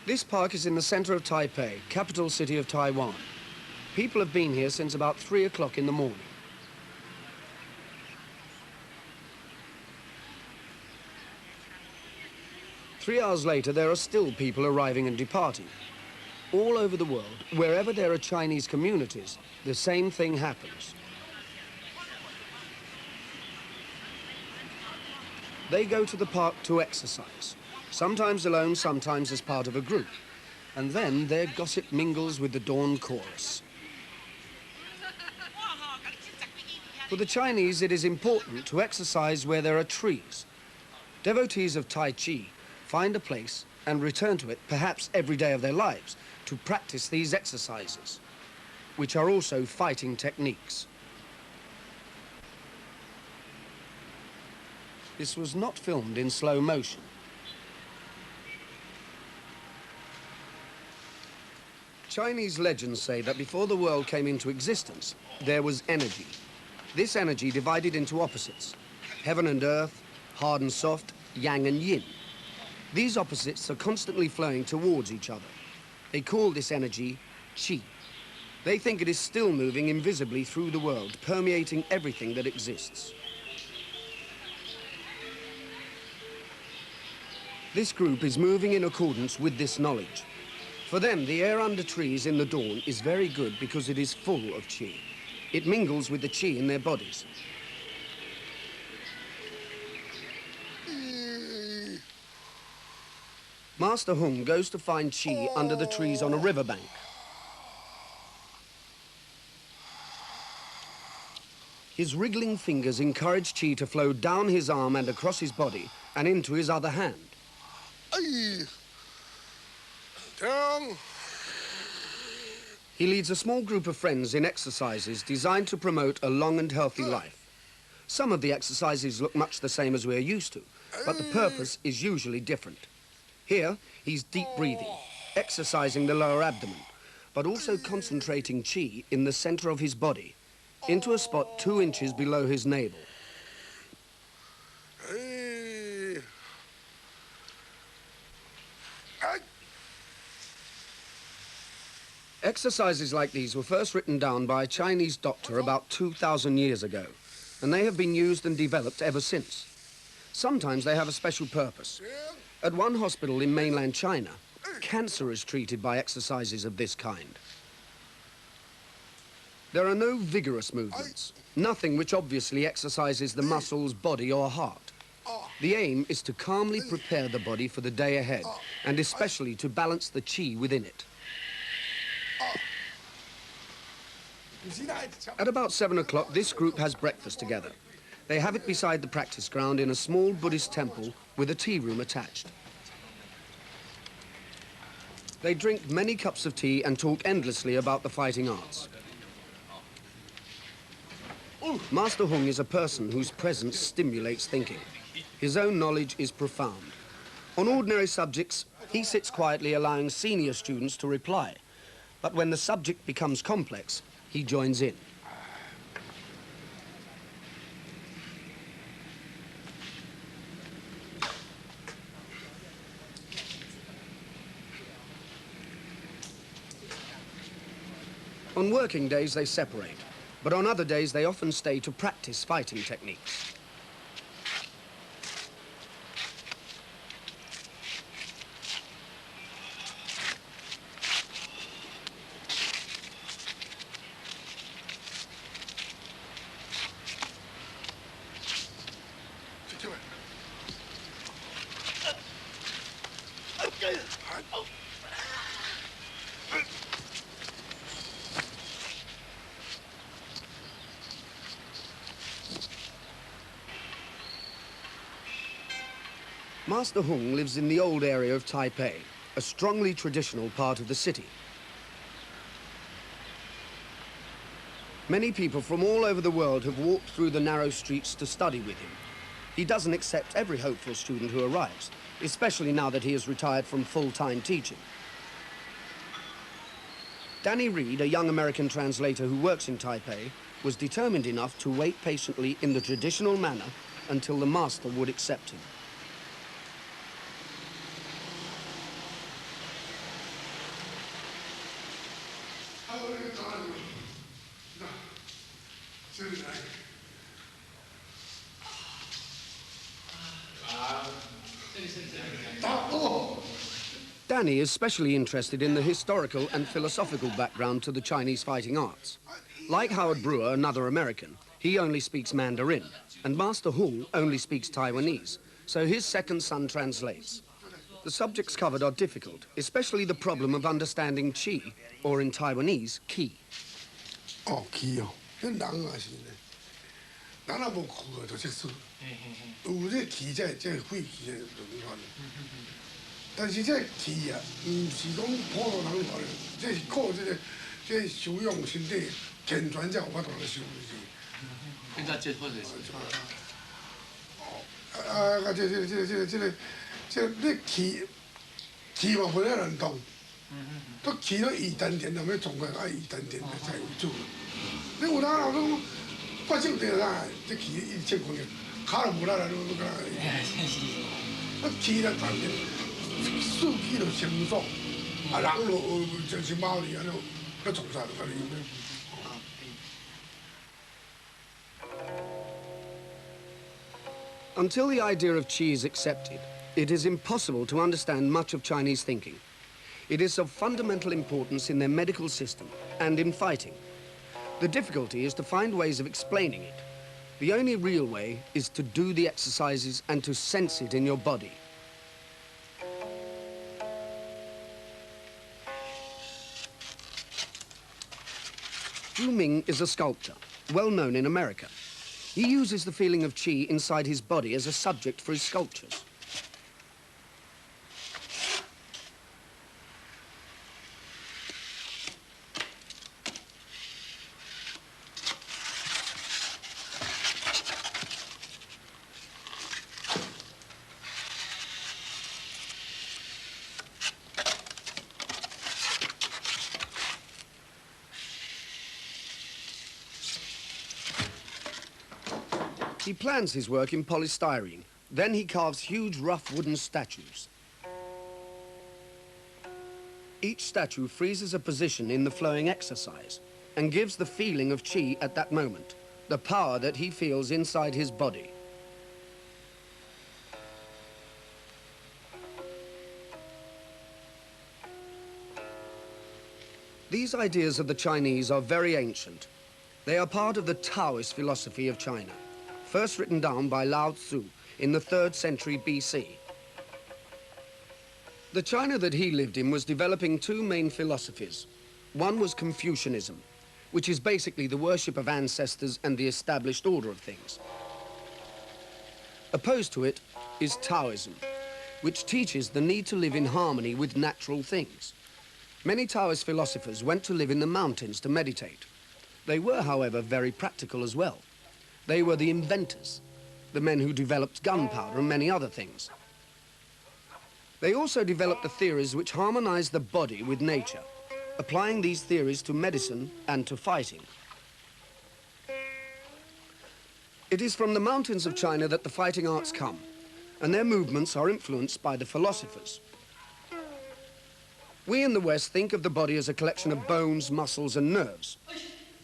This park is in the center of Taipei, capital city of Taiwan. People have been here since about 3 o'clock in the morning. Three hours later, there are still people arriving and departing. All over the world, wherever there are Chinese communities, the same thing happens. They go to the park to exercise, sometimes alone, sometimes as part of a group. And then their gossip mingles with the dawn chorus. For the Chinese, it is important to exercise where there are trees. Devotees of Tai Chi find a place and return to it perhaps every day of their lives to practice these exercises, which are also fighting techniques. This was not filmed in slow motion. Chinese legends say that before the world came into existence, there was energy. This energy divided into opposites: heaven and earth, hard and soft, yang and yin. These opposites are constantly flowing towards each other. They call this energy qi. They think it is still moving invisibly through the world, permeating everything that exists. This group is moving in accordance with this knowledge. For them, the air under trees in the dawn is very good because it is full of qi. It mingles with the qi in their bodies. Master Hung goes to find qi under the trees on a riverbank. His wriggling fingers encourage qi to flow down his arm and across his body and into his other hand. He leads a small group of friends in exercises designed to promote a long and healthy life. Some of the exercises look much the same as we're used to, but the purpose is usually different. Here, he's deep breathing, exercising the lower abdomen, but also concentrating qi in the center of his body, into a spot 2 inches below his navel. Exercises like these were first written down by a Chinese doctor about 2,000 years ago, and they have been used and developed ever since. Sometimes they have a special purpose. At one hospital in mainland China, cancer is treated by exercises of this kind. There are no vigorous movements, nothing which obviously exercises the muscles, body or heart. The aim is to calmly prepare the body for the day ahead, and especially to balance the qi within it. At about 7 o'clock, this group has breakfast together. They have it beside the practice ground in a small Buddhist temple with a tea room attached. They drink many cups of tea and talk endlessly about the fighting arts. Master Hung is a person whose presence stimulates thinking. His own knowledge is profound. On ordinary subjects, he sits quietly allowing senior students to reply. But when the subject becomes complex, he joins in. On working days, they separate, but on other days, they often stay to practice fighting techniques. Master Hung lives in the old area of Taipei, a strongly traditional part of the city. Many people from all over the world have walked through the narrow streets to study with him. He doesn't accept every hopeful student who arrives, especially now that he is retired from full-time teaching. Danny Reed, a young American translator who works in Taipei, was determined enough to wait patiently in the traditional manner until the master would accept him. Danny is especially interested in the historical and philosophical background to the Chinese fighting arts. Like Howard Brewer, another American, he only speaks Mandarin, and Master Hung only speaks Taiwanese, so his second son translates. The subjects covered are difficult, especially the problem of understanding qi, or in Taiwanese, qi. Oh, qi, oh. 那人也是呢，人若无苦就识输，有这气这肺气的状况。但是这气啊，唔是讲普通人看的，这是靠这修养身体，健全才有法度来修的。现在这或者是。这气嘛不能动，都气到二丹田，那么总归爱二丹田才有做。你有哪人讲发手地啦，这气一切困难，卡都无啦啦，都干。那气了丹田，士气就清爽，啊人就就是毛利啊，那从啥都可以。Until the idea of qi is accepted, it is impossible to understand much of Chinese thinking. It is of fundamental importance in their medical system and in fighting. The difficulty is to find ways of explaining it. The only real way is to do the exercises and to sense it in your body. Zhu Ming is a sculptor, well known in America. He uses the feeling of qi inside his body as a subject for his sculptures. He plans his work in polystyrene. Then he carves huge, rough wooden statues. Each statue freezes a position in the flowing exercise and gives the feeling of qi at that moment, the power that he feels inside his body. These ideas of the Chinese are very ancient. They are part of the Taoist philosophy of China, first written down by Lao Tzu in the 3rd century BC. The China that he lived in was developing two main philosophies. One was Confucianism, which is basically the worship of ancestors and the established order of things. Opposed to it is Taoism, which teaches the need to live in harmony with natural things. Many Taoist philosophers went to live in the mountains to meditate. They were, however, very practical as well. They were the inventors, the men who developed gunpowder and many other things. They also developed the theories which harmonized the body with nature, applying these theories to medicine and to fighting. It is from the mountains of China that the fighting arts come, and their movements are influenced by the philosophers. We in the West think of the body as a collection of bones, muscles, and nerves.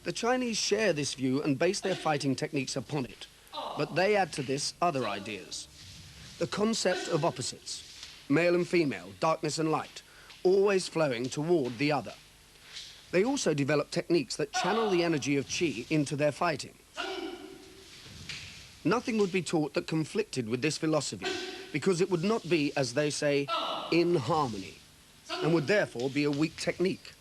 The Chinese share this view and base their fighting techniques upon it, but they add to this other ideas. The concept of opposites, male and female, darkness and light, always flowing toward the other. They also develop techniques that channel the energy of qi into their fighting. Nothing would be taught that conflicted with this philosophy, because it would not be, as they say, in harmony, and would therefore be a weak technique.